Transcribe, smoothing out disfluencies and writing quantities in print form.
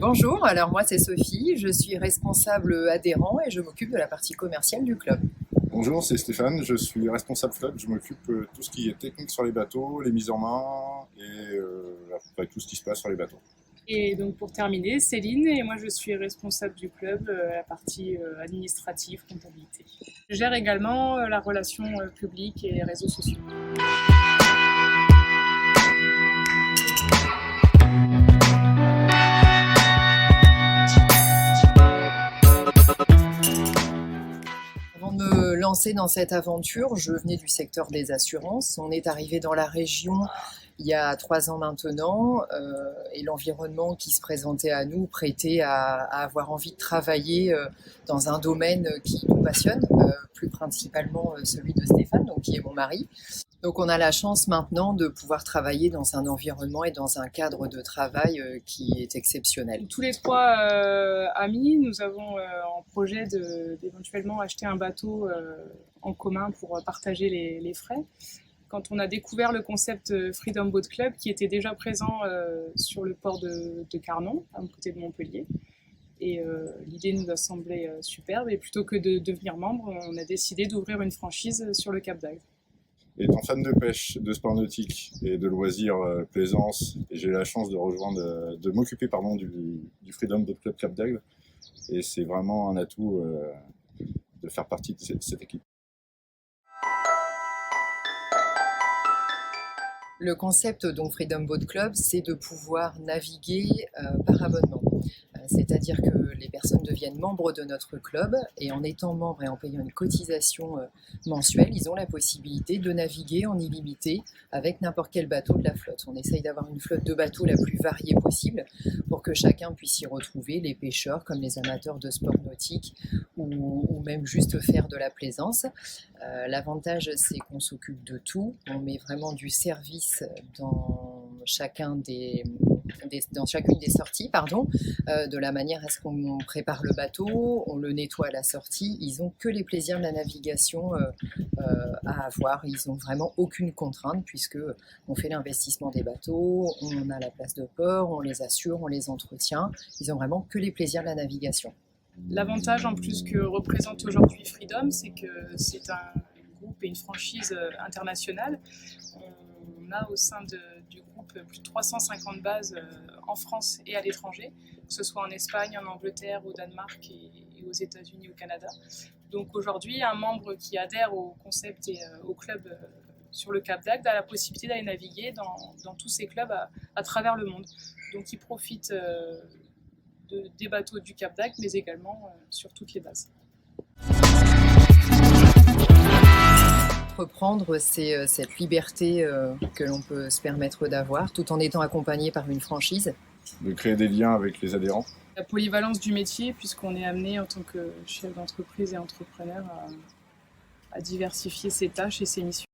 Bonjour, alors moi c'est Sophie, je suis responsable adhérent et je m'occupe de la partie commerciale du club. Bonjour, c'est Stéphane, je suis responsable flotte, je m'occupe de tout ce qui est technique sur les bateaux, les mises en main et à peu près tout ce qui se passe sur les bateaux. Et donc pour terminer, Céline, et moi je suis responsable du club, la partie administrative, comptabilité. Je gère également la relation publique et les réseaux sociaux. Avant de me lancer dans cette aventure, je venais du secteur des assurances. On est arrivé dans la région il y a 3 ans maintenant et l'environnement qui se présentait à nous prêtait à avoir envie de travailler dans un domaine qui nous passionne, plus principalement celui de Stéphane, donc, qui est mon mari. Donc on a la chance maintenant de pouvoir travailler dans un environnement et dans un cadre de travail qui est exceptionnel. Tous les trois amis, nous avons en projet d'éventuellement acheter un bateau en commun pour partager les frais. Quand on a découvert le concept Freedom Boat Club, qui était déjà présent sur le port de Carnon, à côté de Montpellier, et l'idée nous a semblé superbe, et plutôt que de devenir membre, on a décidé d'ouvrir une franchise sur le Cap d'Agde. Étant fan de pêche, de sport nautique et de loisirs plaisance, j'ai eu la chance de m'occuper du Freedom Boat Club Cap d'Agde, et c'est vraiment un atout de faire partie de cette équipe. Le concept donc Freedom Boat Club, c'est de pouvoir naviguer par abonnement. C'est-à-dire que les personnes deviennent membres de notre club et en étant membres et en payant une cotisation mensuelle, ils ont la possibilité de naviguer en illimité avec n'importe quel bateau de la flotte. On essaye d'avoir une flotte de bateaux la plus variée possible pour que chacun puisse s'y retrouver, les pêcheurs comme les amateurs de sport nautique ou même juste faire de la plaisance. L'avantage, c'est qu'on s'occupe de tout, on met vraiment du service dans chacune des sorties, de la manière à ce qu'on prépare le bateau, on le nettoie à la sortie. Ils n'ont que les plaisirs de la navigation à avoir. Ils n'ont vraiment aucune contrainte puisque on fait l'investissement des bateaux, on a la place de port, on les assure, on les entretient. Ils n'ont vraiment que les plaisirs de la navigation. L'avantage en plus que représente aujourd'hui Freedom, c'est que c'est un groupe et une franchise internationale. On a au sein du groupe plus de 350 bases en France et à l'étranger, que ce soit en Espagne, en Angleterre, au Danemark et aux États-Unis, au Canada. Donc aujourd'hui, un membre qui adhère au concept et au club sur le Cap d'Agde a la possibilité d'aller naviguer dans tous ces clubs à travers le monde. Donc il profite des bateaux du Cap d'Agde, mais également sur toutes les bases. Reprendre, c'est cette liberté que l'on peut se permettre d'avoir, tout en étant accompagné par une franchise. De créer des liens avec les adhérents. La polyvalence du métier, puisqu'on est amené en tant que chef d'entreprise et entrepreneur à diversifier ses tâches et ses missions.